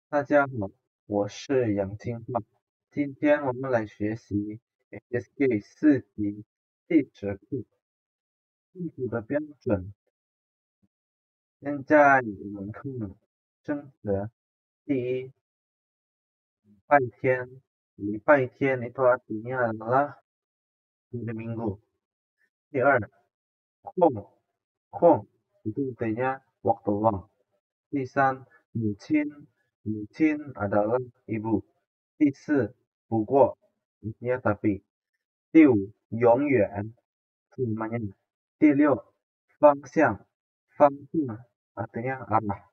大家好，我是杨金浩。今天我们来学习 HSK 4级第10课幸福的标准。现在我们看生词。第一，拜天，礼拜天itu artinya adalah hari Minggu. 第二，空itu artinya waktu luang. 第三，母亲 adalah ibu. 第四，不过 artinya tapi. 第五，永远 selamanya. 第六，方向 artinya arah。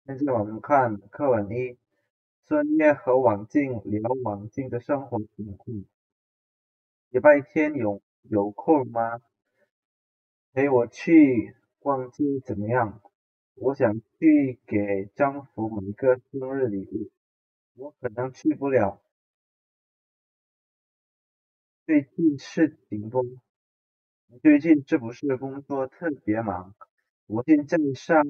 现在我们看课文一，孙悦和王静聊王静的生活情况。礼拜天有空吗？陪我去逛街怎么样？我想去给丈夫买个生日礼物，我可能去不了。最近事情多，你最近是不是工作特别忙？我现在上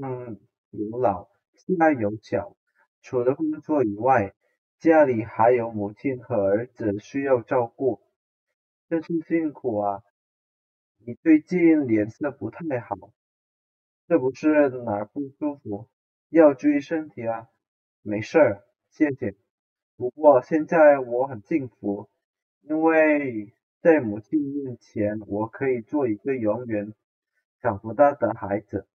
有老下有小，除了工作以外，家里还有母亲和儿子需要照顾，真是辛苦啊！你最近脸色不太好，是不是哪儿不舒服？要注意身体啊。没事儿，谢谢。不过现在我很幸福，因为在母亲面前，我可以做一个永远长不大的孩子。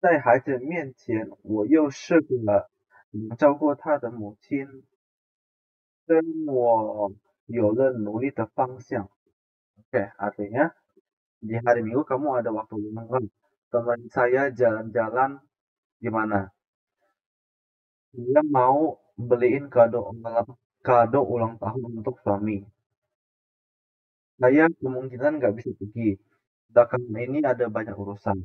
在孩子面前，我又是个能照顾他的母亲，跟我有了努力的方向。Oke, artinya di hari Minggu kamu ada waktu luang kan? Teman saya jalan-jalan gimana? Dia mau beliin kado ulang tahun untuk suami. Saya kemungkinan nggak bisa pergi. Belakangan ini ada banyak urusan.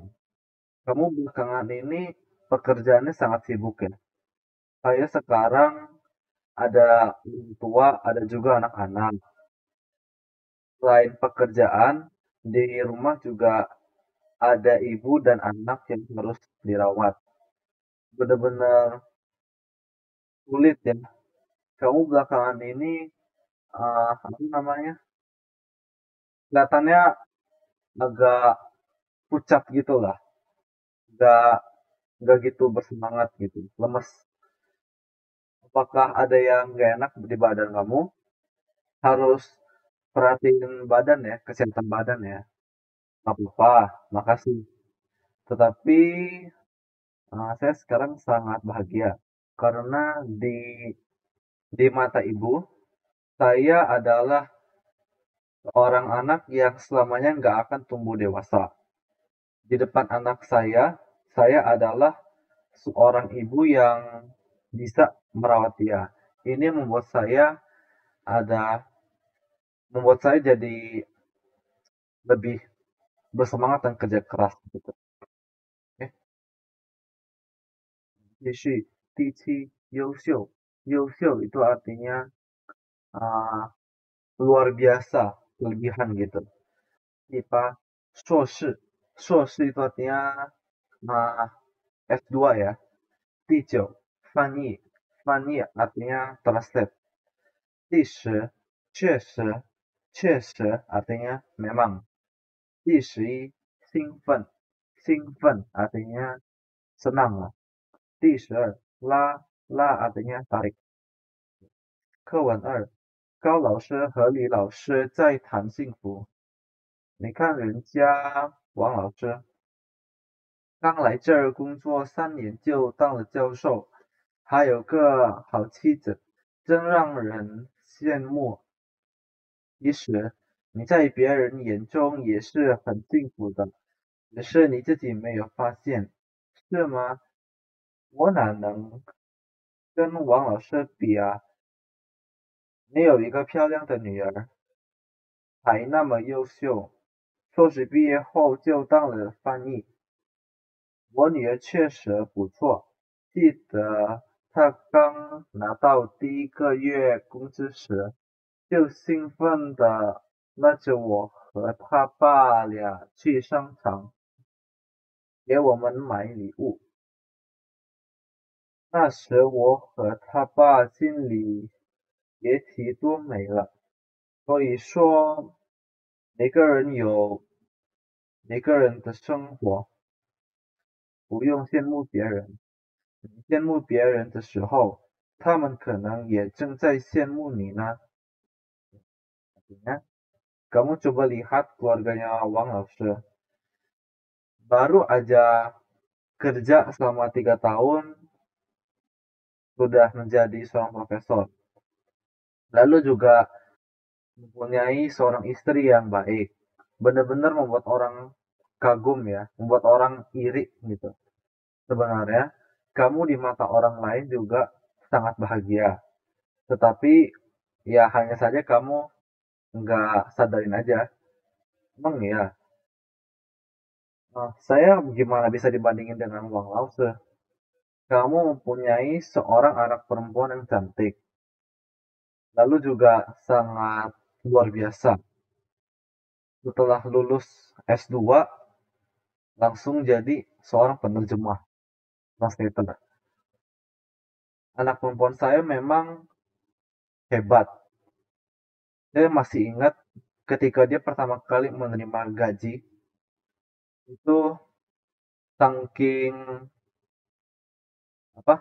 Kamu belakangan ini pekerjaannya sangat sibuk ya? Saya sekarang ada orang tua, ada juga anak-anak. Selain pekerjaan, di rumah juga ada ibu dan anak yang harus dirawat. Benar-benar sulit ya. Kamu belakangan ini apa namanya? Kelihatannya agak pucat gitu lah. Nggak nggak gitu bersemangat gitu. Lemes. Apakah ada yang nggak enak di badan kamu? Harus perhatiin badan ya, kesehatan badan ya. Nggak apa-apa, makasih. Tetapi saya sekarang sangat bahagia karena di mata ibu, saya adalah seorang anak yang selamanya nggak akan tumbuh dewasa. Di depan anak saya adalah seorang ibu yang bisa merawat dia. Ini ada membuat saya jadi lebih bersemangat dan kerja keras gitu. Oke. 继续第7，优秀，优秀 itu artinya luar biasa, kelebihan gitu. 第8，硕士，硕士 itu artinya S2 ya. 第9，翻译，翻译 artinya translate. 第10，确实，确实 artinya memang. 第11，兴奋，兴奋 artinya senang lah. 第12，拉 artinya tarik. 课文2，高老师和李老师在谈幸福。你看人家王老师刚来这儿工作3年就当了教授，还有个好妻子，真让人羡慕。其实你在别人眼中也是很幸福的，只是你自己没有发现，是吗？我哪能跟王老师比啊？你有一个漂亮的女儿，还那么优秀，硕士毕业后就当了翻译。我女儿确实不错，记得她刚拿到第一个月工资时，就兴奋地拉着我和她爸俩去商场，给我们买礼物。那时我和他爸心里别提多美了。所以说，每个人有每个人的生活，不用羡慕别人。你羡慕别人的时候，他们可能也正在羡慕你呢。Ya. Kamu coba lihat keluarganya Wang Laoshi. Baru aja kerja selama 3 tahun, sudah menjadi seorang profesor. Lalu juga mempunyai seorang istri yang baik. Benar-benar membuat orang kagum ya, membuat orang iri gitu. Sebenarnya, kamu di mata orang lain juga sangat bahagia. Tetapi ya hanya saja kamu nggak sadarin aja. Emang ya, saya gimana bisa dibandingin dengan Wang Lause? Kamu mempunyai seorang anak perempuan yang cantik, lalu juga sangat luar biasa. Setelah lulus S2, langsung jadi seorang penerjemah, translator. Anak perempuan saya memang hebat. Saya masih ingat ketika dia pertama kali menerima gaji, itu saking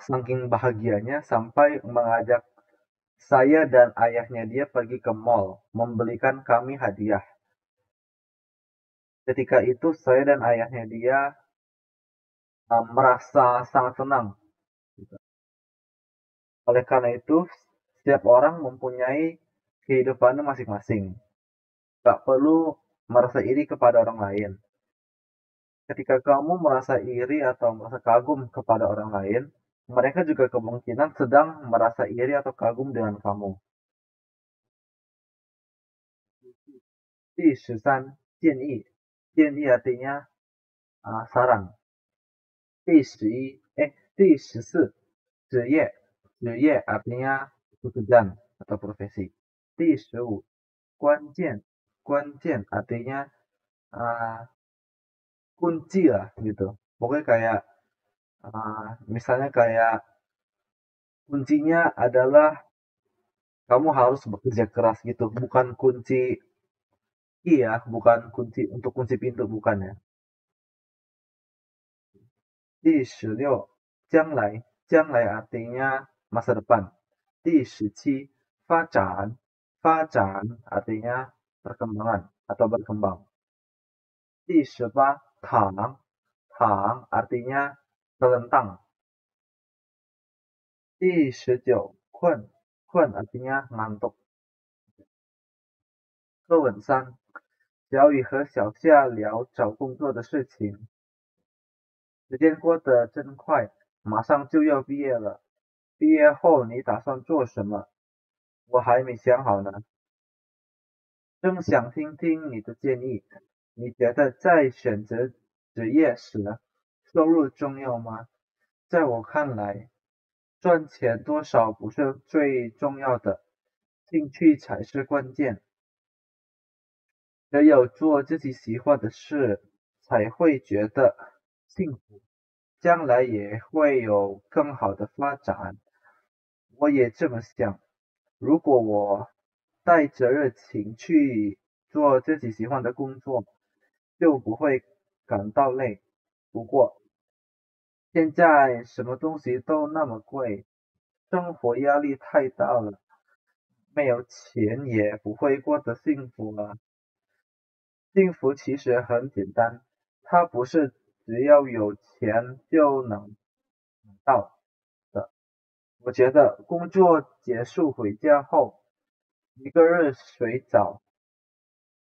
saking bahagianya sampai mengajak saya dan ayahnya dia pergi ke mall, membelikan kami hadiah. Ketika itu saya dan ayahnya dia merasa sangat senang. Oleh karena itu, setiap orang mempunyai kehidupannya masing-masing. Tak perlu merasa iri kepada orang lain. Ketika kamu merasa iri atau merasa kagum kepada orang lain, mereka juga kemungkinan sedang merasa iri atau kagum dengan kamu. 第13建议 artinya saran. 第14 artinya pekerjaan atau profesi. 第15 关键 artinya kunci lah gitu. Pokoknya kayak misalnya kayak kuncinya adalah kamu harus bekerja keras gitu, bukan kunci iya, bukan kunci untuk kunci pintu bukan ya. 第16将来 artinya masa depan. 第17发展 artinya perkembangan atau berkembang. 第18躺 artinya terlentang. 第19困 artinya ngantuk. 课文3小雨和小夏聊找工作的事情。时间过得真快，马上就要毕业了。毕业后你打算做什么？我还没想好呢。正想听听你的建议。你觉得在选择职业时，收入重要吗？在我看来，赚钱多少不是最重要的，兴趣才是关键。只有做自己喜欢的事，才会觉得幸福，将来也会有更好的发展。我也这么想。如果我带着热情去做自己喜欢的工作，就不会感到累。不过现在什么东西都那么贵，生活压力太大了，没有钱也不会过得幸福啊。幸福其实很简单，它不是只要有钱就能到的。我觉得工作结束回家后，一个热水澡，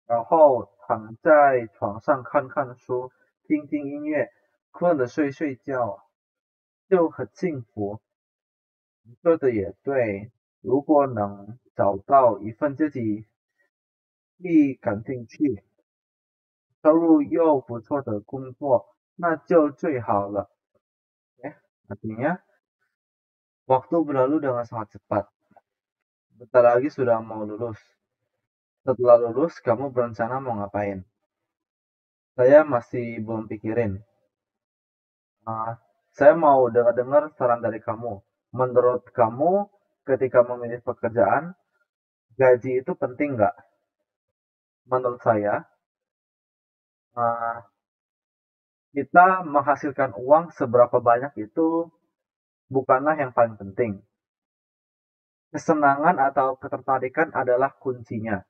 然后躺在床上看看书，听听音乐，困了睡睡觉，就很幸福。你说的也对，如果能找到一份自己既感兴趣、收入又不错的工作，那就最好了。Artinya, waktu berlalu dengan sangat cepat. Bentar lagi sudah mau lulus. Setelah lulus, kamu berencana mau ngapain? Saya masih belum pikirin. Ah, Saya mau dengar-dengar saran dari kamu. Menurut kamu, ketika memilih pekerjaan, gaji itu penting nggak? Menurut saya, eh, kita menghasilkan uang seberapa banyak itu bukanlah yang paling penting. Kesenangan atau ketertarikan adalah kuncinya.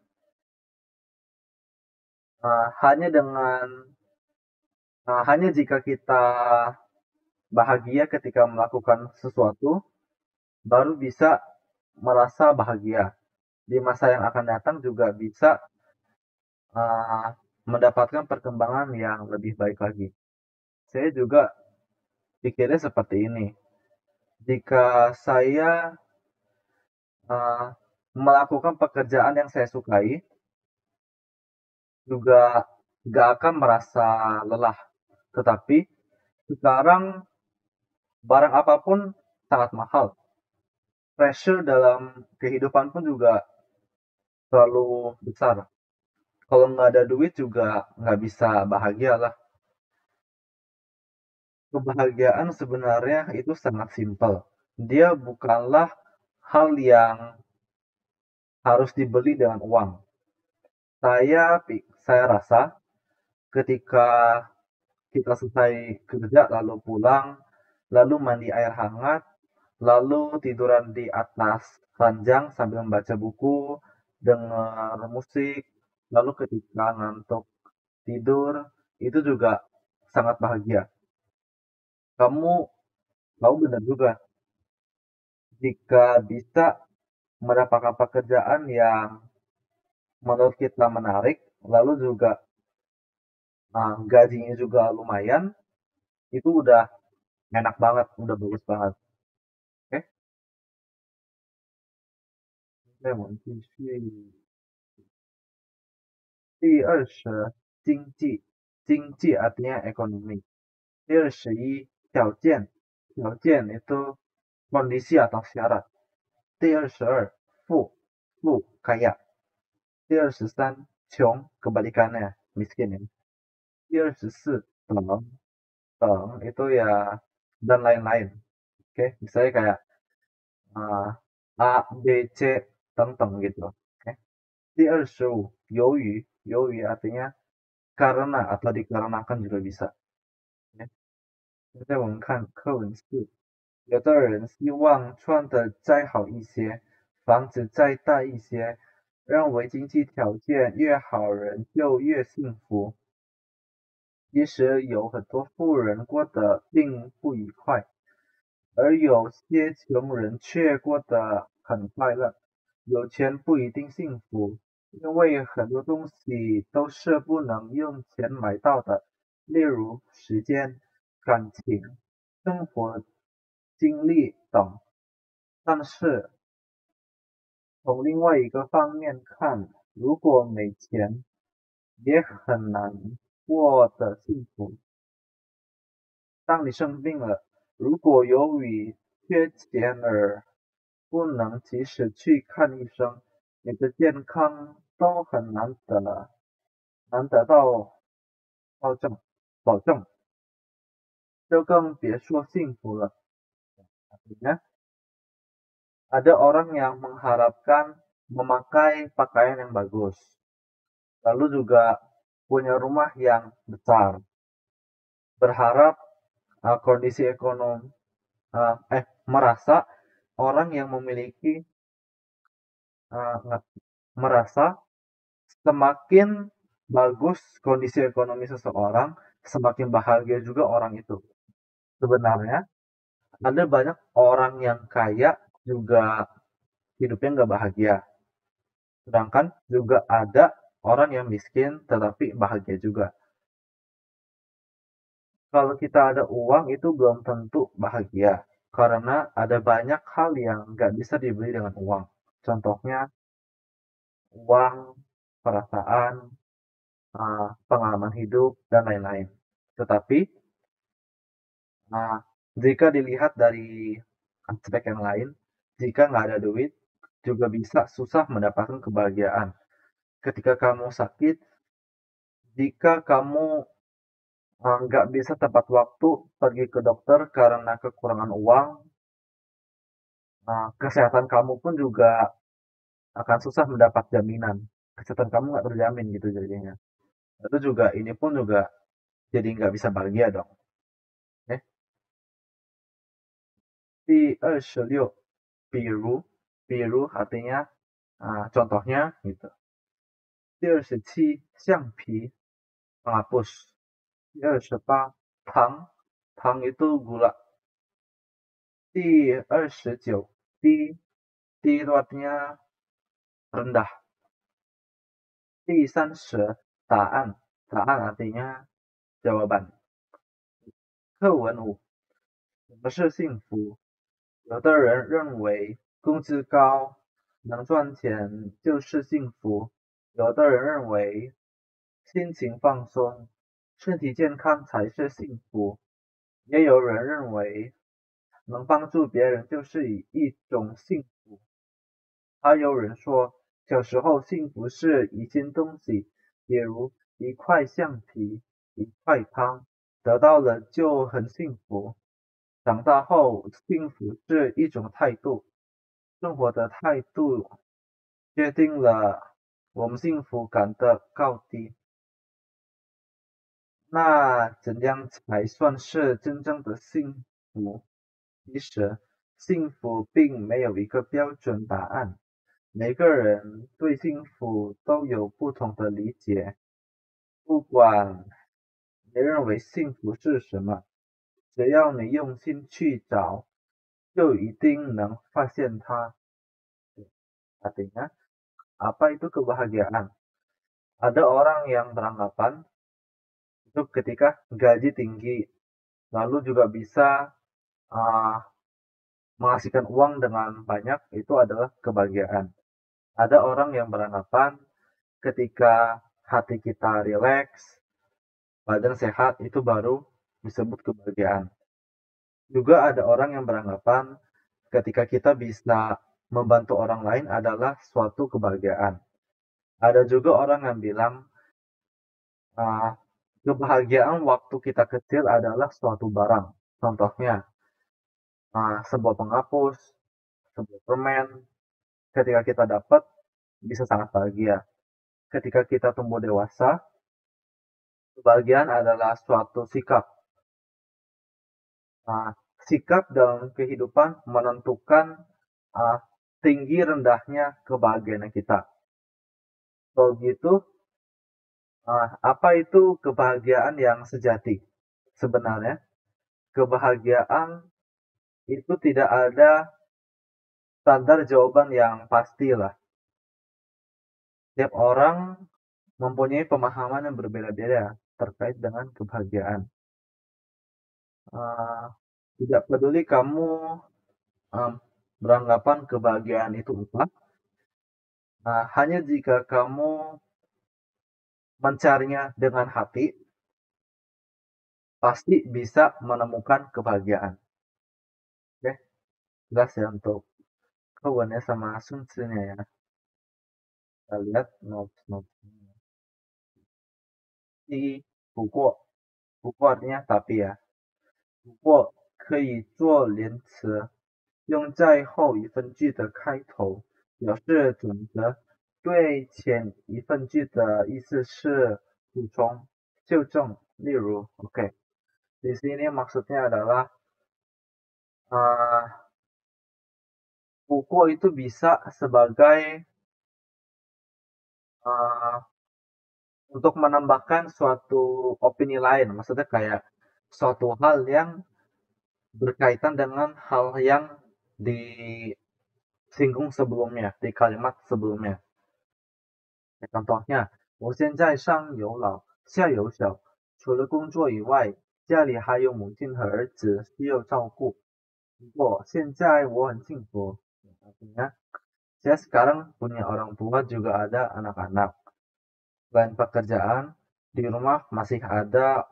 Hanya jika kita bahagia ketika melakukan sesuatu, baru bisa merasa bahagia. Di masa yang akan datang juga bisa uh, mendapatkan perkembangan yang lebih baik lagi. Saya juga pikirnya seperti ini. Jika saya uh, melakukan pekerjaan yang saya sukai, juga gak akan merasa lelah. Tetapi sekarang barang apapun sangat mahal. Pressure dalam kehidupan pun juga terlalu besar. Kalau nggak ada duit juga nggak bisa bahagia lah. Kebahagiaan sebenarnya itu sangat simpel. Dia bukanlah hal yang harus dibeli dengan uang. Saya rasa ketika kita selesai kerja lalu pulang, lalu mandi air hangat, lalu tiduran di atas ranjang sambil membaca buku, dengar musik, lalu ketika ngantuk tidur, itu juga sangat bahagia. Kamu tahu benar juga, jika bisa mendapatkan pekerjaan yang menurut kita menarik, lalu juga gajinya juga lumayan, itu udah enak banget, udah bagus banget. Oke, saya mau继续第二是经济 artinya ekonomi. 第二十一条件 itu kondisi atau syarat. 第二十二富 kaya. 第二十三穷 kebalikannya miskin ya. 第二十四等 itu ya dan lain-lain. Oke, misalnya kayak uh, A, B, C 等等 gitu. Oke. 第二十五由于 artinya karena atau dikarenakan juga bisa. Ya. 现在我们看课文4，有的人希望赚得再好一些，房子再大一些，认为经济条件越好人就越幸福。其实有很多富人过得并不愉快，而有些穷人却过得很快乐。有钱不一定幸福，因为很多东西都是不能用钱买到的，例如时间、感情、生活经历等。但是从另外一个方面看，如果没钱，也很难过得幸福。当你生病了，如果由于缺钱而不能及时去看医生，你的健康都很难得到保证，就更别说幸福了。Artinya, ada orang yang mengharapkan memakai pakaian yang bagus, lalu juga punya rumah yang besar, berharap kondisi ekonomi, merasa orang yang memiliki uh, merasa semakin bagus kondisi ekonomi seseorang, semakin bahagia juga orang itu. Sebenarnya ada banyak orang yang kaya juga hidupnya nggak bahagia. Sedangkan juga ada orang yang miskin tetapi bahagia juga. Kalau kita ada uang itu belum tentu bahagia. Karena ada banyak hal yang nggak bisa dibeli dengan uang. Contohnya uang, perasaan, pengalaman hidup, dan lain-lain. Tetapi jika dilihat dari aspek yang lain, jika nggak ada duit, juga bisa susah mendapatkan kebahagiaan. Ketika kamu sakit, jika kamu nggak bisa tepat waktu pergi ke dokter karena kekurangan uang, kesehatan kamu pun juga akan susah mendapat jaminan. Kesehatan kamu nggak terjamin gitu jadinya. Itu juga ini pun juga jadi nggak bisa bahagia dong. Eh, 第26，比如artinya contohnya gitu. 第27，橡皮 penghapus. 第28，糖itu gula. 第29，低itu artinya rendah. 第30，答案artinya jawaban. 课文5，什么是幸福？有的人认为工资高，能赚钱就是幸福；有的人认为心情放松，身体健康才是幸福；也有人认为能帮助别人就是一种幸福。还有人说，小时候幸福是一件东西，比如一块橡皮、一块糖，得到了就很幸福。长大后，幸福是一种态度，生活的态度决定了我们幸福感的高低。那怎样才算是真正的幸福？其实，幸福并没有一个标准答案，每个人对幸福都有不同的理解。不管你认为幸福是什么，只要你用心去找，就一定能发现它。Artinya, apa itu kebahagiaan? Ada orang yang beranggapan itu ketika gaji tinggi, lalu juga bisa uh, menghasilkan uang dengan banyak, itu adalah kebahagiaan. Ada orang yang beranggapan ketika hati kita rileks, badan sehat, itu baru disebut kebahagiaan. Juga ada orang yang beranggapan ketika kita bisa membantu orang lain adalah suatu kebahagiaan. Ada juga orang yang bilang uh, kebahagiaan waktu kita kecil adalah suatu barang. Contohnya, sebuah penghapus, sebuah permen, ketika kita dapat, bisa sangat bahagia. Ketika kita tumbuh dewasa, kebahagiaan adalah suatu sikap. Sikap dalam kehidupan menentukan tinggi rendahnya kebahagiaan kita. Kalau gitu, apa itu kebahagiaan yang sejati? Sebenarnya, kebahagiaan itu tidak ada standar jawaban yang pasti lah. Setiap orang mempunyai pemahaman yang berbeda-beda terkait dengan kebahagiaan. Tidak peduli kamu beranggapan kebahagiaan itu apa, hanya jika kamu mencarinya dengan hati, pasti bisa menemukan kebahagiaan. Oke, jelas ya untuk kawannya sama Sun-nya ya. Kita lihat notes-notesnya. 不过 artinya tapi ya. 不过可以做连词，用在后一份句的开头，表示转折。对前一份句的意思是补充、纠正。例如 ，OK， di sini maksudnya adalah 不过 itu bisa sebagai untuk menambahkan suatu opini lain, maksudnya kayak suatu hal yang berkaitan dengan hal yang disinggung sebelumnya, di kalimat sebelumnya. Contohnya, 我现在上有老下有小，除了工作以外，家里还有母亲和儿子需要照顾。不过现在我很幸福。Artinya, saya sekarang punya orang tua juga ada anak-anak. Selain pekerjaan, di rumah masih ada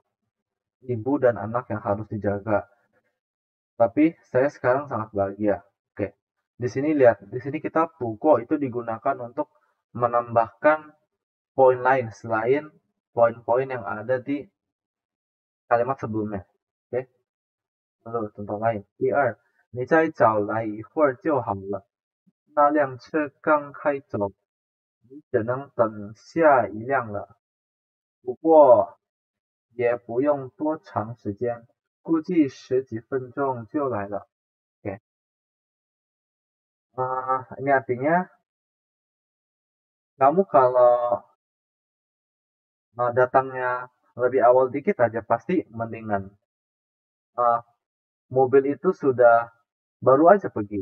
ibu dan anak yang harus dijaga. Tapi saya sekarang sangat bahagia. Oke. Di sini lihat, di sini kita buko itu digunakan untuk menambahkan poin lain selain poin-poin yang ada di kalimat sebelumnya. Oke, lalu contoh lain. 第二，你再早来一会儿就好了，那辆车刚开走，你只能等下一辆了。不过也不用多长时间，估计十几分钟就来了. Oke. Ini artinya kamu kalau datangnya lebih awal dikit aja pasti mendingan. Uh, Mobil itu sudah baru aja pergi.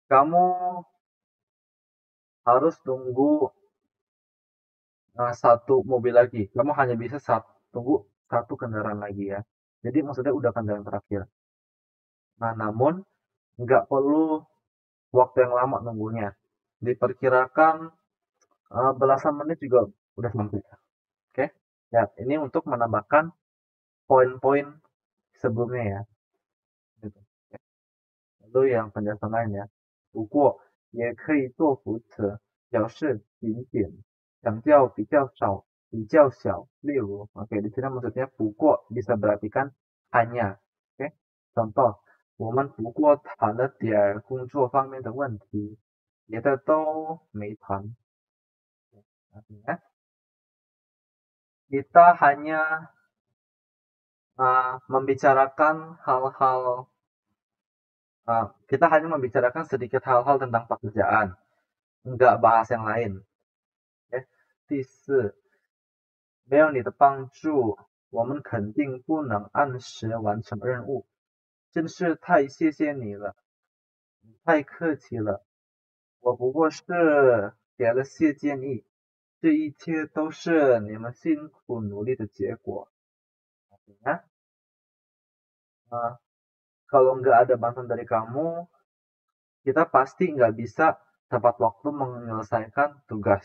Kamu harus tunggu satu mobil lagi. Kamu hanya bisa tunggu satu kendaraan lagi ya. Jadi maksudnya udah kendaraan terakhir. Nah, namun nggak perlu waktu yang lama nunggunya. Diperkirakan belasan menit juga udah sampai. Oke, ya ini untuk menambahkan poin-poin sebelumnya ya. Gitu. Lalu yang penjelasan lain ya. 不过也可以做副词，表示仅仅，强调比较少、比较小。例如, oke, di sini maksudnya 不过 bisa berartikan hanya. Oke, contoh, 我们不过谈了点儿工作方面的问题，别的都没谈。Artinya, kita hanya membicarakan hal-hal kita hanya membicarakan sedikit hal-hal tentang pekerjaan, enggak bahas yang lain. Okay. 第四，没有你的帮助，我们肯定不能按时完成任务。真是太谢谢你了，你太客气了。我不过是给了谢建议，这一切都是你们辛苦努力的结果. Artinya, kalau kita pasti nggak bisa tepat waktu menyelesaikan tugas.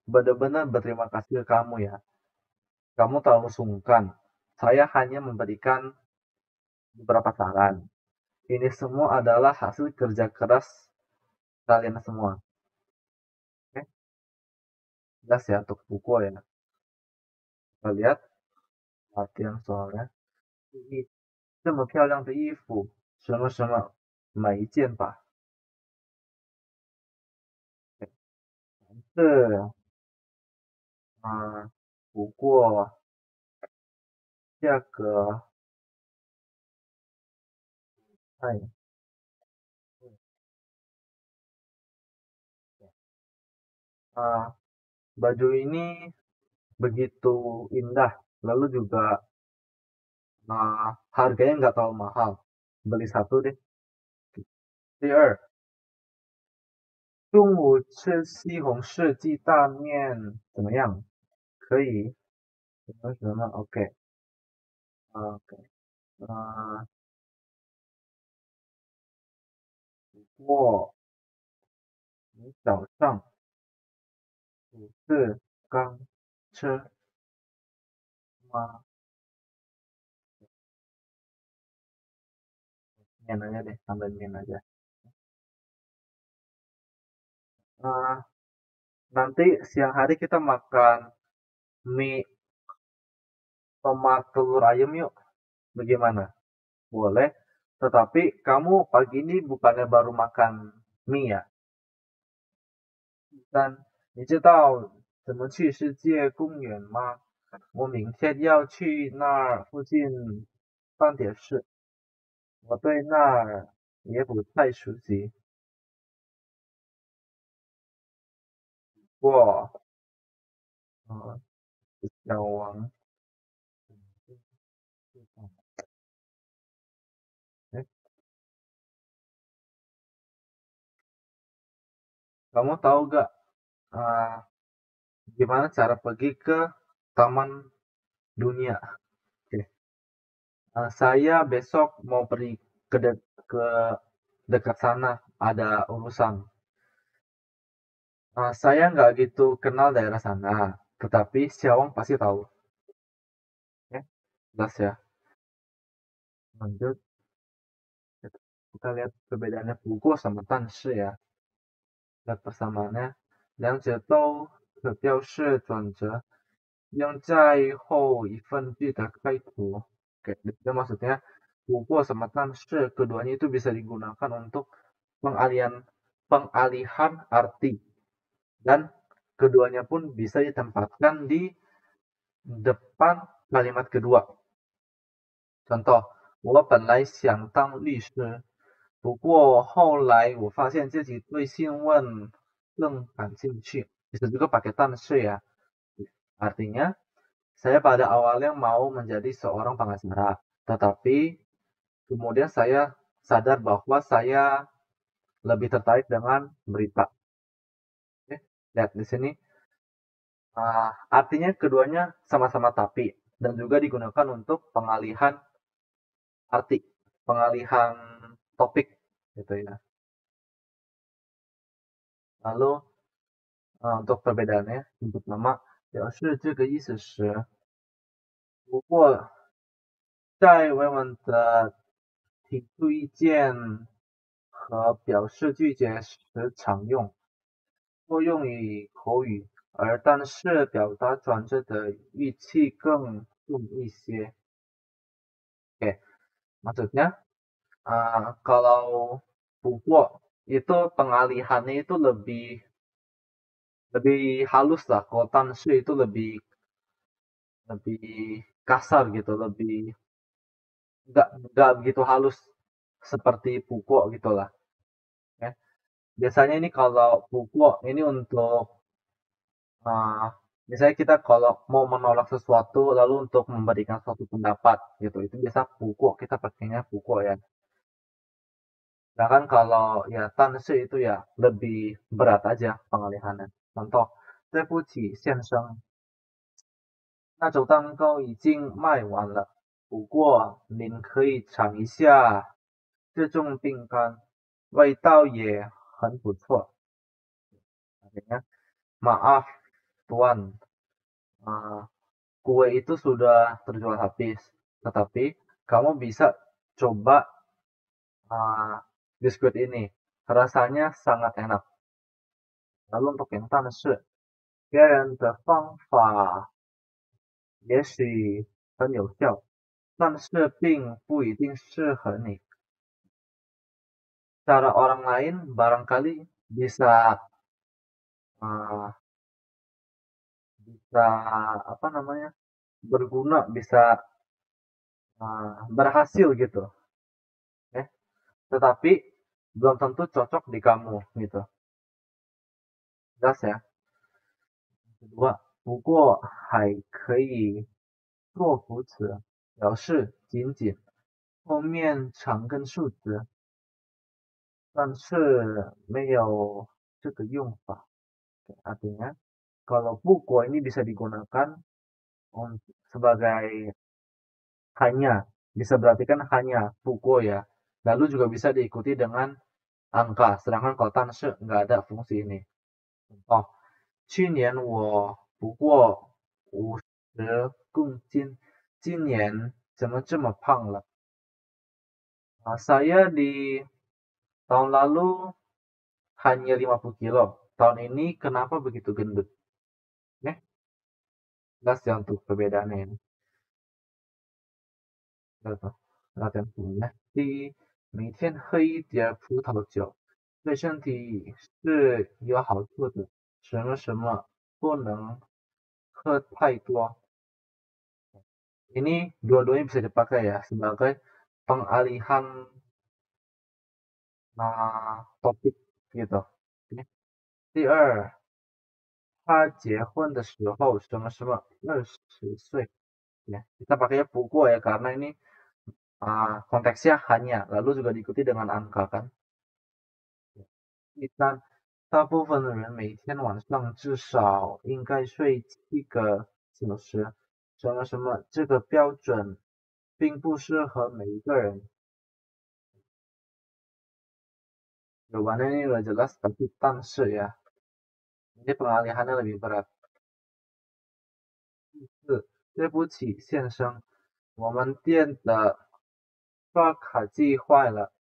Benar-benar berterima kasih ke kamu ya. Kamu terlalu sungkan. Saya hanya memberikan beberapa saran. Ini semua adalah hasil kerja keras kalian semua. Oke? Jelas ya untuk buku ya. Kita lihat latihan soalnya. 这么漂亮的衣服，什么什么，买一件吧。是，不过价格，baju ini begitu indah, lalu juga harganya nggak terlalu mahal. Beli satu deh. 第二，中午吃西红柿鸡蛋面怎么样？可以？什么什么？OK，OK。不过你早上不是刚吃吗？面 aja deh, tambahin mien aja. Nanti siang hari kita makan mie tomat telur ayam yuk. Bagaimana? Boleh. Tetapi kamu pagi ini bukannya baru makan mie ya? 三点是，我对那儿也不太熟悉。不过，小王，kamu tahu gak gimana cara pergi ke Taman Dunia? Oke. Saya besok mau pergi ke dekat sana, ada urusan. Saya nggak gitu kenal daerah sana, tetapi Siawang pasti tahu. Oke, jelas ya. Lanjut, kita lihat perbedaannya Pugo sama Tanshi ya. Lihat persamaannya. 两者都可表示转折 yang在后一份句的开头. Oke, itu maksudnya buku sama tanshi keduanya itu bisa digunakan untuk pengalihan arti dan keduanya pun bisa ditempatkan di depan kalimat kedua. Contoh, 我本来想当律师，不过后来我发现自己对新闻更感兴趣. Bisa juga pakai 但是 ya. Artinya, saya pada awalnya mau menjadi seorang pengacara, tetapi kemudian saya sadar bahwa saya lebih tertarik dengan berita. Oke, lihat di sini. Artinya keduanya sama-sama tapi dan juga digunakan untuk pengalihan arti, pengalihan topik gitu ya. Lalu untuk perbedaannya, yang pertama, 表示这个意思时，不过在文文的提出意见和表示拒绝时常用，多用于口语，而但是表达转折的语气更重一些. Oke, maksudnya kalau buku itu pengalihannya itu lebih halus lah. Kalau tanshi itu lebih kasar gitu, lebih nggak begitu halus seperti buku gitulah. Ya. Biasanya ini kalau buku ini untuk misalnya kita kalau mau menolak sesuatu lalu untuk memberikan suatu pendapat gitu, itu biasa buku, kita pakainya buku ya. Sedangkan kalau ya tanshi itu ya lebih berat aja pengalihannya. Contoh, 对不起先生，那种蛋糕已经卖完了，不过您可以尝一下这种饼干，味道也很不错. Akhirnya, maaf tuan, kue itu sudah terjual habis, tetapi kamu bisa coba biskuit ini, rasanya sangat enak. Lalu untuk yang 但是别人的方法也许很有效，但是并不一定适合你. Cara orang lain barangkali bisa bisa apa namanya berguna, bisa berhasil gitu, tetapi belum tentu cocok di kamu gitu. Jelas ya. Kedua, 不过还可以做副词，表示仅仅，后面常跟数词，但是没有这个用法. Artinya, kalau 不过 ini bisa digunakan sebagai hanya, bisa berarti kan hanya 不过 ya. Lalu juga bisa diikuti dengan angka, sedangkan kalau 但是 nggak ada fungsi ini. Contoh, 去年我不过50公斤，今年怎么这么胖了? Saya di tahun lalu hanya 50 kilo. Tahun ini kenapa begitu gendut? Jelas ya untuk perbedaannya ini. Latihan dulu. 第一，每天喝一点葡萄酒，对身体是有好处的。什么什么不能喝太多. Ini dua-duanya bisa dipakai ya sebagai pengalihan topik gitu. 第二，他结婚的时候什么什么20岁. Ya, kita pakainya 不过 ya karena ini konteksnya hanya, lalu juga diikuti dengan angka kan. 第三，大部分的人每天晚上至少应该睡7个小时，什么什么这个标准并不适合每一个人. Jawabannya ini udah jelas tapi 但是 ya. Ini pengalihannya lebih berat. 第四，对不起先生，我们店的刷卡机坏了，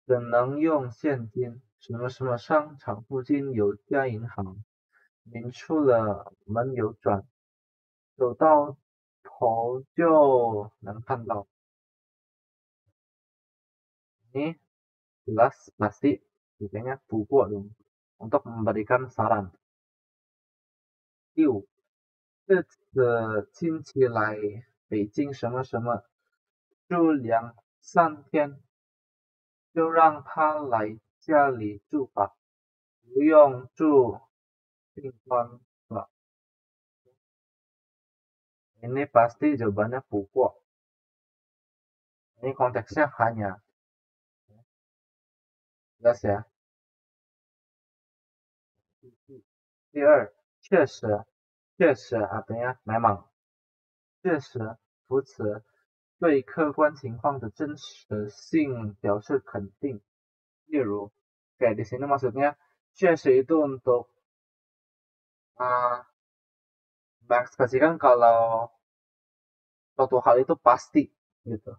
只能用现金。什么什么商场附近有家银行，临出了门有转，走到头就能看到。Ini jelas pasti makanya buku dong untuk memberikan saran. 第五，这次亲戚来北京什么什么住2、3天，就让他来家里住吧，不用住宾馆了。Ini pasti jawabannya buku. Ini konteksnya hanya, jelas ya. 第二，确实 artinya memang，确实副词对客观情况的真实性表示肯定。例如，kayak di sini maksudnya 确实 itu untuk mengekspresikan kalau suatu hal itu pasti gitu.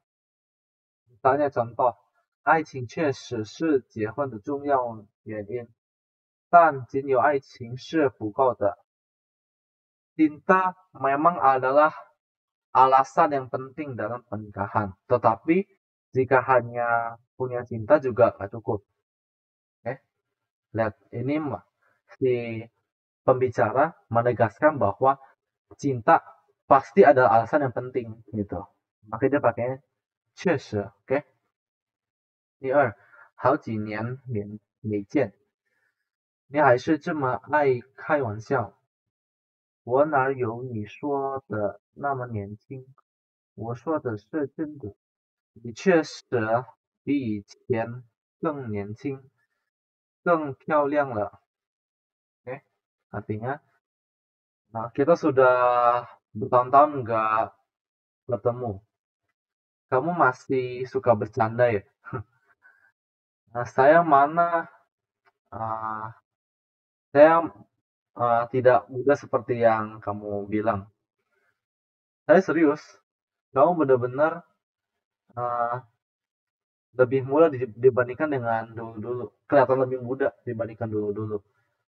Misalnya contoh, 爱情确实是结婚的重要原因，但仅有爱情是不够的。Cinta memang adalah alasan yang penting dalam pernikahan, tetapi jika hanya punya cinta juga nggak cukup. Oke, lihat ini si pembicara menegaskan bahwa cinta pasti ada alasan yang penting gitu. Makanya dia pakainya 确实 ，oke。第二，好几年没见，你还是这么爱开玩笑。我哪有你说的那么年轻？我说的是真的。你确实比以前更年轻，更漂亮了。Oke, artinya kita sudah bertahun-tahun nggak bertemu. Kamu masih suka bercanda ya? Saya mana? Uh, saya tidak mudah seperti yang kamu bilang. Saya serius. Kamu benar-benar uh, lebih muda dibandingkan dengan dulu-dulu. Kelihatan lebih muda dibandingkan dulu-dulu.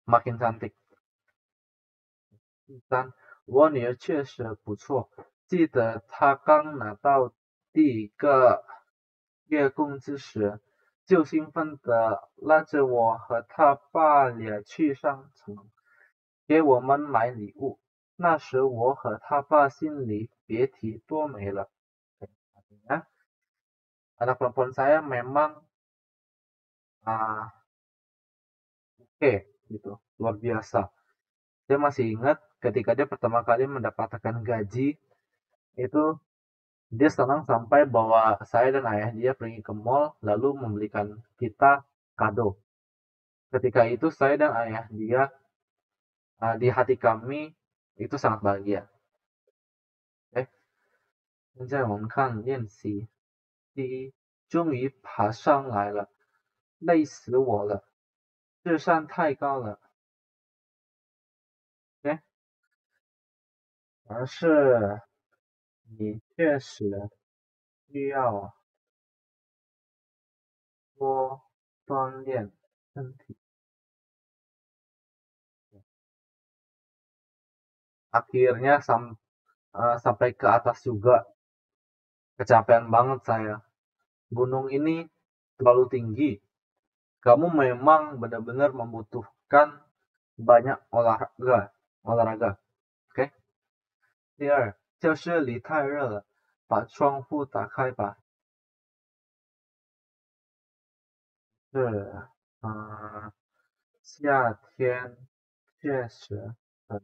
Makin cantik. 第三，我女儿确实不错，记得她刚拿到第一个月工资时，就兴奋地拉着我和她爸俩去商场，给我们买礼物。那时我和他爸心里别提多美了。Artinya, anak perempuan saya memang oke, gitu, luar biasa. Saya masih ingat ketika dia pertama kali mendapatkan gaji, itu dia senang sampai bawa saya dan ayah dia pergi ke mall lalu membelikan kita kado. Ketika itu saya dan ayah dia di hati kami itu sangat bahagia. 现在我们看练习。第一，终于爬上来了，累死我了，这山太高了。而是你确实需要多锻炼身体。Akhirnya sampai ke atas juga. Kecapean banget saya. Gunung ini terlalu tinggi. Kamu memang benar-benar membutuhkan banyak olahraga. Oke? 第二，教室里太热了，把窗户打开吧。是，夏天确实很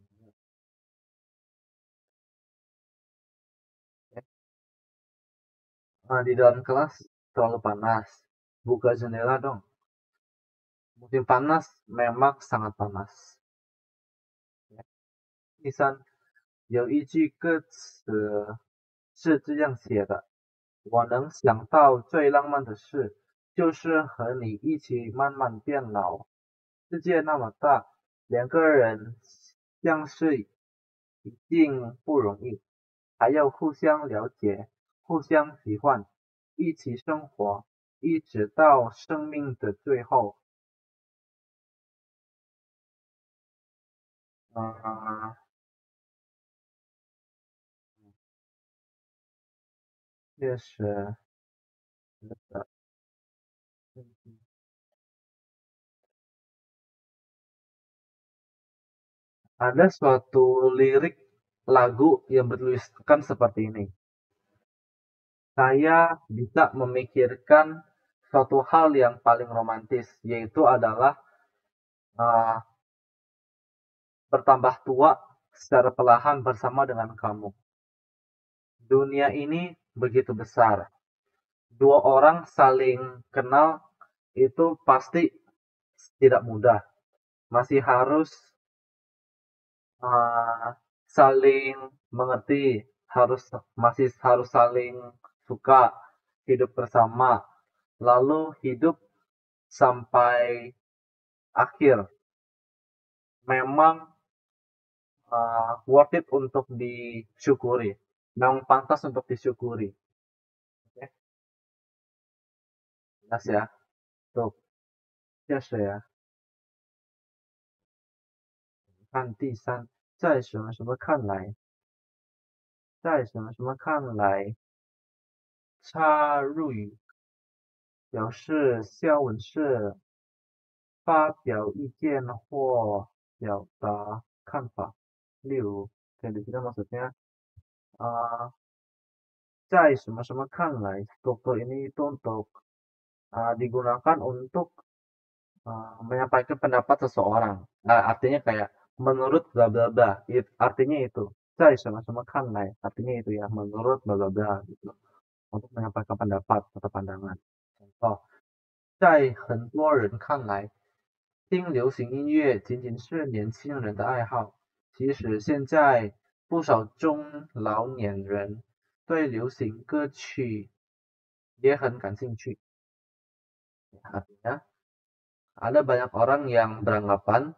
di dalam kelas terlalu panas. Buka jendela dong. Musim panas memang sangat panas. 第三，有一句歌词是这样写的：我能想到最浪漫的事，就是和你一起慢慢变老。世界那么大，2个人相识一定不容易，还要互相了解、互相喜欢，一起生活，一直到生命的最后。呃，确实，是的，嗯，ada suatu lirik lagu yang bertuliskan seperti ini. Saya bisa memikirkan suatu hal yang paling romantis, yaitu adalah uh, bertambah tua secara perlahan bersama dengan kamu. Dunia ini begitu besar. Dua orang saling kenal itu pasti tidak mudah. Masih harus uh, saling mengerti, masih harus saling suka, hidup bersama, lalu hidup sampai akhir. Memang worth it untuk disyukuri, memang pantas untuk disyukuri. Oke, jelas ya. Tuh, 确实呀。看第三，在什么什么看来，在什么什么看来，插入语表示下文是发表意见或表达看法。例如，kayak di sini maksudnya,在什么什么看来, struktur ini itu untuk digunakan untuk menyampaikan pendapat seseorang. Nah, artinya kayak menurut bla bla bla, artinya itu. 在什么什么看来, artinya itu ya, menurut bla bla bla gitu. Untuk menyampaikan pendapat atau pandangan. Contoh, 在很多人看来，听流行音乐仅仅是年轻人的爱好。其实现在不少中老年人对流行歌曲也很感兴趣。Artinya, ada banyak orang yang beranggapan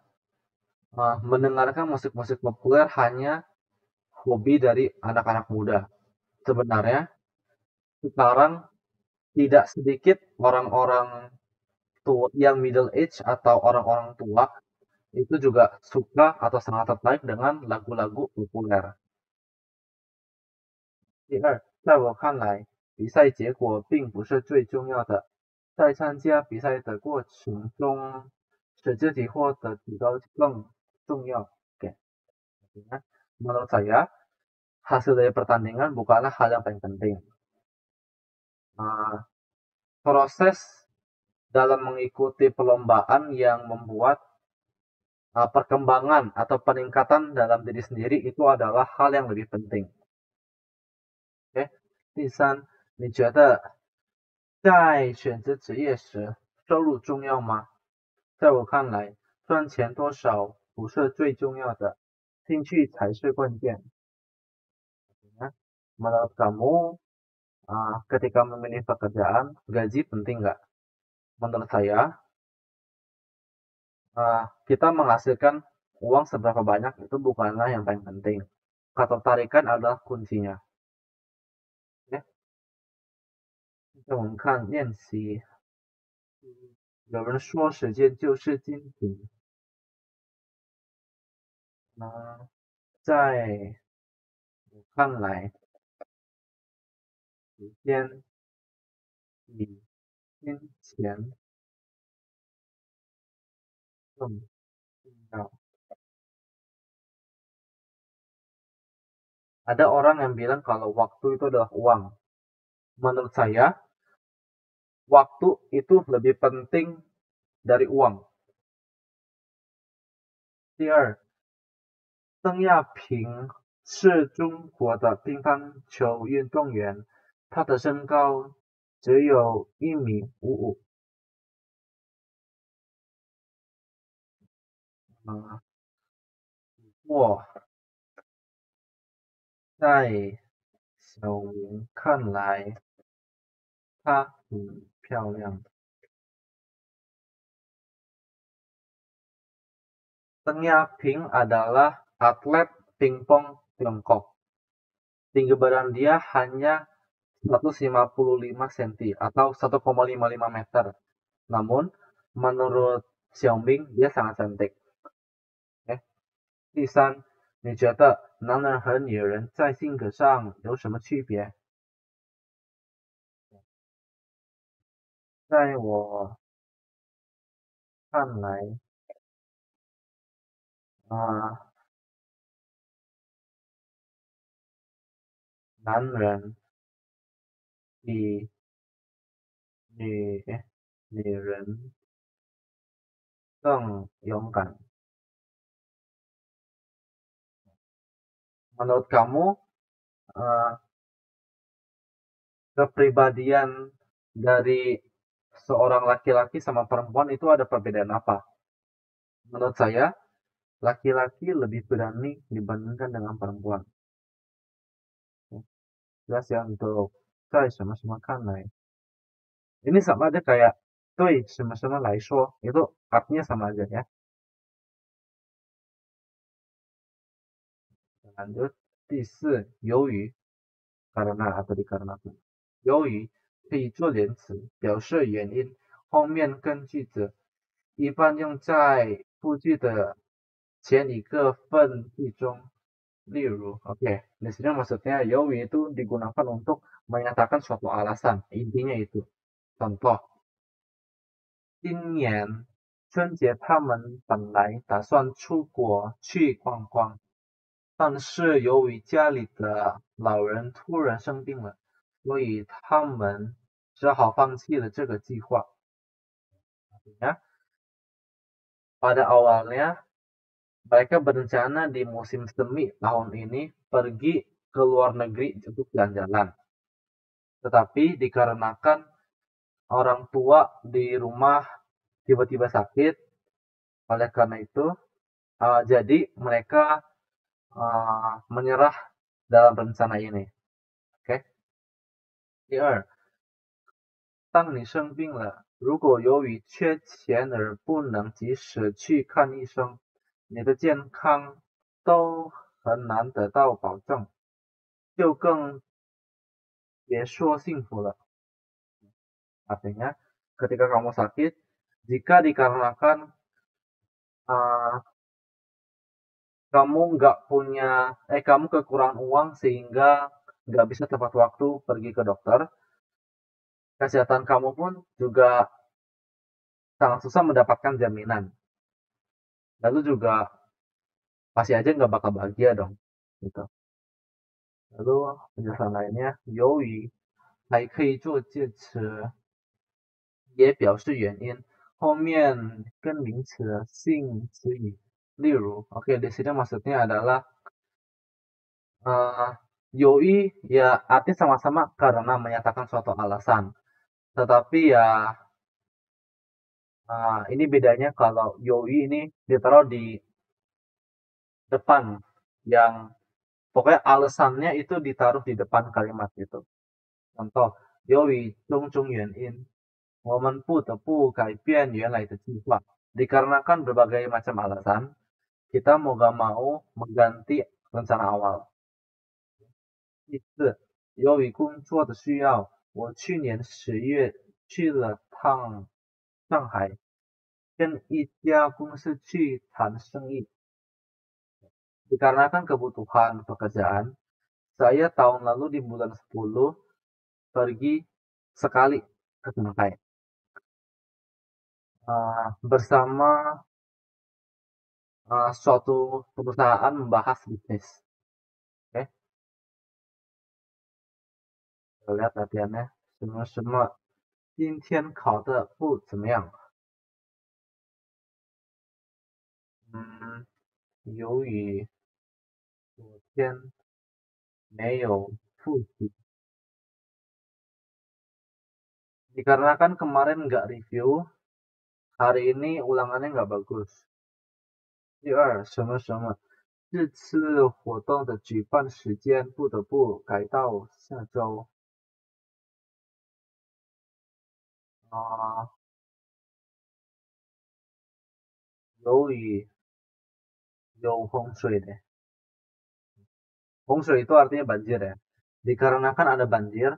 mendengarkan musik-musik populer hanya hobi dari anak-anak muda. Sebenarnya, sekarang tidak sedikit orang-orang tua yang middle age atau orang-orang tua itu juga suka atau sangat tertarik dengan lagu-lagu populer. 第二，在我看来，比赛结果并不是最重要的，在参加比赛的过程中，使自己获得提高更重要。Oke, menurut saya hasil dari pertandingan bukanlah hal yang paling penting. Proses dalam mengikuti perlombaan yang membuat perkembangan atau peningkatan dalam diri sendiri itu adalah hal yang lebih penting. Oke, 第三，你觉得在选择职业时，收入重要吗？在我看来，赚钱多少不是最重要的，兴趣才是关键。Menurut kamu, ketika memilih pekerjaan, gaji penting nggak? Menurut saya, kita menghasilkan uang seberapa banyak itu bukanlah yang paling penting. Ketertarikan adalah kuncinya. Ya, 我们看练习。有人说时间就是金钱，那在我看来，时间比金钱更重要。Ada orang yang bilang kalau waktu itu adalah uang. Menurut saya, waktu itu lebih penting dari uang. 第二，邓亚萍是中国的乒乓球运动员，她的身高只有1.55米。我在小明看来，她很漂亮。Deng Yaping adalah atlet pingpong Tiongkok. Tinggi badan dia hanya 155 cm atau 1,55 meter. Namun, menurut Xiaoming, dia sangat cantik. 第三，你觉得男人和女人在性格上有什么区别？在我看来，啊、男人比女女人更勇敢。Menurut kamu, eh, kepribadian dari seorang laki-laki sama perempuan itu ada perbedaan apa? Menurut saya, laki-laki lebih berani dibandingkan dengan perempuan. Jelas ya untuk saya sama-sama kanai. Ini sama aja kayak 对 sama-sama 来说 itu artinya sama aja ya. Lanjut. 第四，由于 karena atau dikarenakan. 由于可以做连词，表示原因，后面跟句子，一般用在复句的前一个分句中。例如，oke, di sini maksudnya yowi itu digunakan untuk menyatakan suatu alasan, intinya itu. Contoh, 今年春节他们本来打算出国去逛逛，但是由于家里的老人突然生病了，所以他们只好放弃了这个计划。Artinya, pada awalnya mereka berencana di musim semi tahun ini pergi ke luar negeri untuk jalan-jalan. Tetapi dikarenakan orang tua di rumah tiba-tiba sakit, oleh karena itu, jadi mereka menyerah dalam rencana ini. Oke. 第二，当你生病了，如果由于缺钱而不能及时去看医生，你的健康都很难得到保证，就更别说幸福了。Artinya, ketika kamu sakit, jika dikarenakan kamu kekurangan uang sehingga nggak bisa tepat waktu pergi ke dokter, kesehatan kamu pun juga sangat susah mendapatkan jaminan. Lalu juga pasti aja nggak bakal bahagia dong, gitu. Lalu penjelasan lainnya, 由于还可以做介词，也表示原因，后面跟名词性词语。例如，oke, di sini maksudnya adalah 由于 ya artinya sama-sama karena menyatakan suatu alasan. Tetapi ya ini bedanya kalau yoi ini ditaruh di depan, yang pokoknya alasannya itu ditaruh di depan kalimat itu. Contoh, 由于种种原因，我们不得不改变原来的计划. Dikarenakan berbagai macam alasan, kita mau gak mau mengganti rencana awal. 第四，由于工作的需要，我去年10月去了趟上海，跟一家公司去谈生意。Dikarenakan kebutuhan pekerjaan, saya tahun lalu di bulan 10 pergi sekali ke Shanghai. Bersama suatu perusahaan membahas bisnis. Oke, kita lihat latihannya. 什么什么今天考的不怎么样。由于昨天没有复习。Dikarenakan kemarin nggak review, hari ini ulangannya nggak bagus. 第二，什么什么这次活动的举办时间不得不改到下周。由于有洪水的，洪水 itu artinya banjir ya. Dikarenakan ada banjir,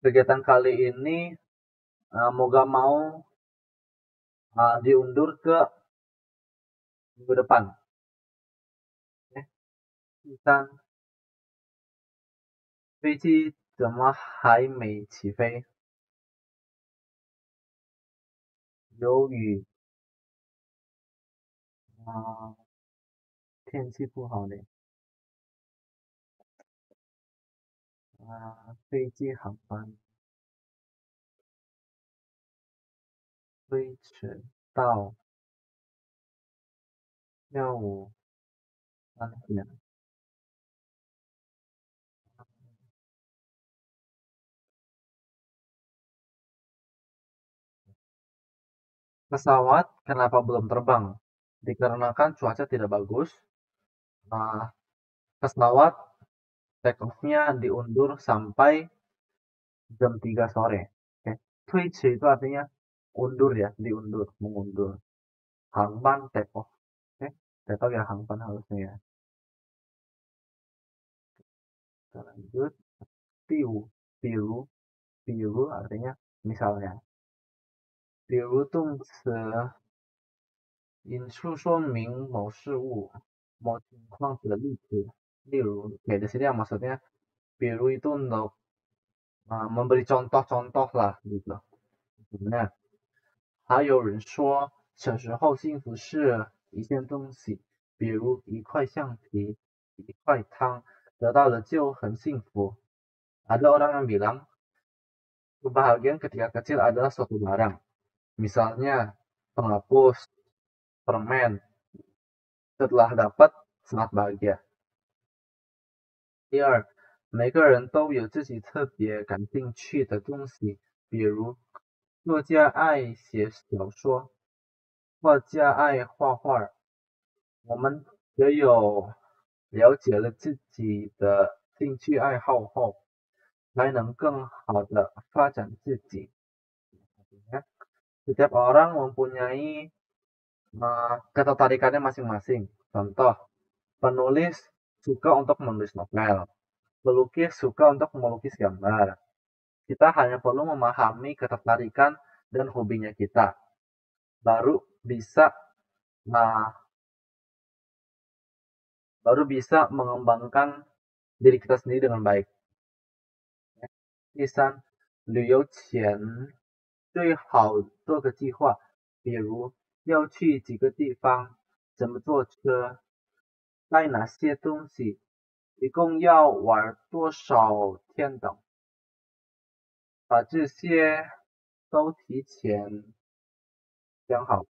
kegiatan kali ini mau gak mau diundur ke minggu depan. 第三，飞机怎么还没起飞？由于天气不好呢，飞机航班推迟到下午3点。Pesawat kenapa belum terbang? Dikarenakan cuaca tidak bagus, nah, pesawat take off-nya diundur sampai jam 3 sore. Oke. Twitch itu artinya undur ya, diundur, mengundur. Hangban take off. Oke. Take off ya hangban harusnya ya. Kita lanjut. Piu. Piu. Piu artinya misalnya. Piu itu 引述说明某事物、某情况的例子。例如, kayak di sini yang maksudnya Piru itu untuk memberi contoh-contoh lah gitu. Nah, 还有人说小时候幸福是一件东西，比如一块橡皮、一块汤，得到了就很幸福。Ada orang yang bilang kebahagiaan ketika kecil adalah suatu barang. Misalnya penghapus, permen, setelah dapat sangat bahagia. 第二，每个人都有自己特别感兴趣的东西，比如作家爱写小说，画家爱画画。我们只有了解了自己的兴趣爱好后，才能更好的发展自己。Setiap orang mempunyai ketertarikannya masing-masing. Contoh, penulis suka untuk menulis novel, pelukis suka untuk melukis gambar. Kita hanya perlu memahami ketertarikan dan hobinya kita, baru bisa mengembangkan diri kita sendiri dengan baik. 第三，旅游前最好做个计划，比如要去几个地方，怎么坐车，带哪些东西，一共要玩多少天等，把这些都提前想好，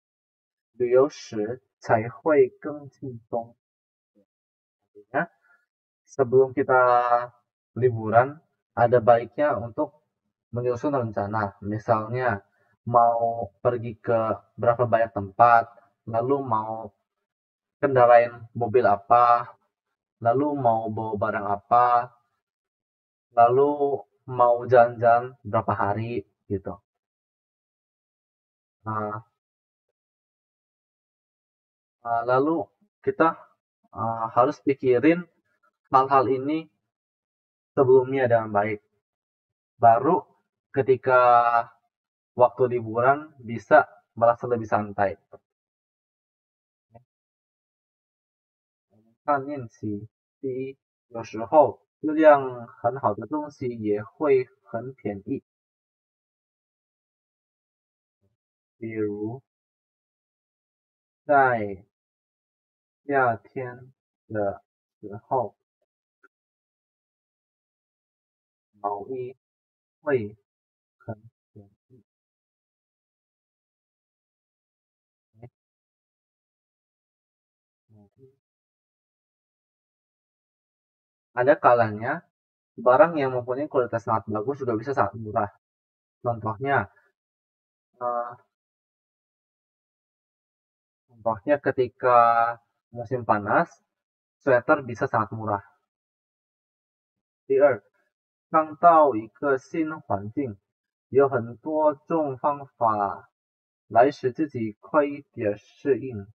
旅游时才会更轻松。Ya, sebelum kita liburan, ada baiknya untuk menyusun rencana. Misalnya mau pergi ke berapa banyak tempat, lalu mau kendarain mobil apa, lalu mau bawa barang apa, lalu mau jalan-jalan berapa hari gitu. Lalu kita harus pikirin hal-hal ini sebelumnya dengan baik. Baru ketika waktu liburan bisa merasa lebih santai. 看练习，第一，有时候质量很好的东西也会很便宜，比如在夏天的时候，毛衣会很便宜。Ada kalanya barang yang mempunyai kualitas sangat bagus juga bisa sangat murah. Contohnya, ketika musim panas, sweater bisa sangat murah. 第二，刚到一个新环境，有很多种方法来使自己快一点适应。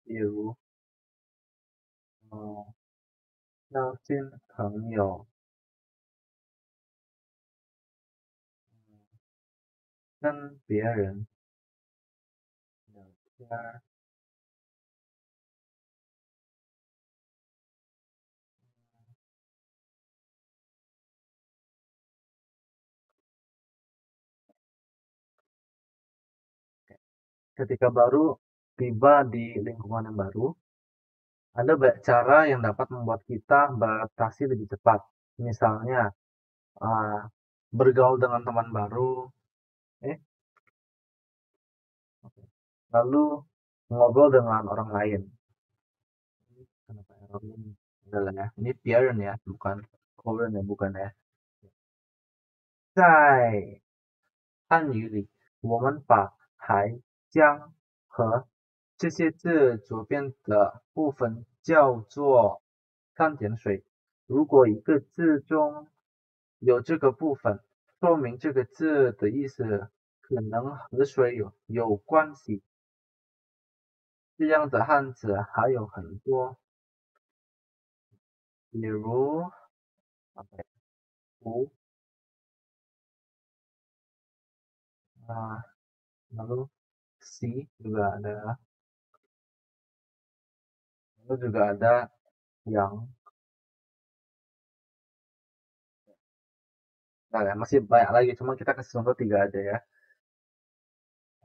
比如，交新朋友，跟别人聊天， Ketika baru tiba di lingkungan yang baru, ada banyak cara yang dapat membuat kita beradaptasi lebih cepat. Misalnya, uh, bergaul dengan teman baru, eh, lalu ngobrol dengan orang lain. Kenapa error ini? Udah lah ya, ini parent ya, bukan current ya, bukan ya. 在汉语里，我们把还、将和这些字左边的部分叫做三点水。如果一个字中有这个部分，说明这个字的意思可能和水有关系。这样的汉字还有很多，比如胡啊，lalu si juga ada yang. Nah, ya, masih banyak lagi, cuma kita kasih contoh 3 aja ya.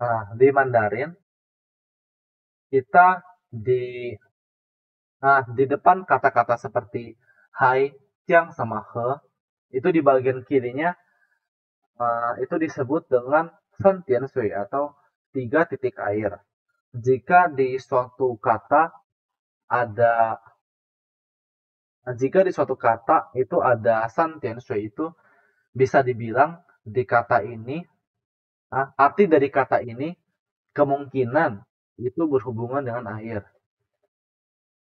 Nah, di Mandarin, kita di di depan kata-kata seperti hai, tiang, sama he, itu di bagian kirinya itu disebut dengan sen tian sui atau 3 titik air. Jika di suatu kata ada jika di suatu kata itu ada san tian sui, itu bisa dibilang di kata ini arti dari kata ini kemungkinan itu berhubungan dengan air.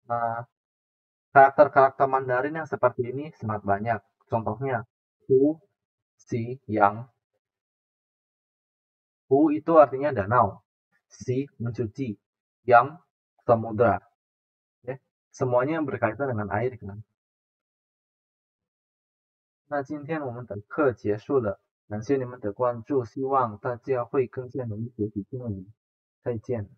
Nah, karakter-karakter Mandarin yang seperti ini sangat banyak. Contohnya, hu, si, yang. Hu itu artinya danau. Si, mencuci. Yang, samudra. Ya. Semuanya berkaitan dengan air kan. 那今天我们的课结束了，感谢你们的关注，希望大家会更加努力学习英语。再见。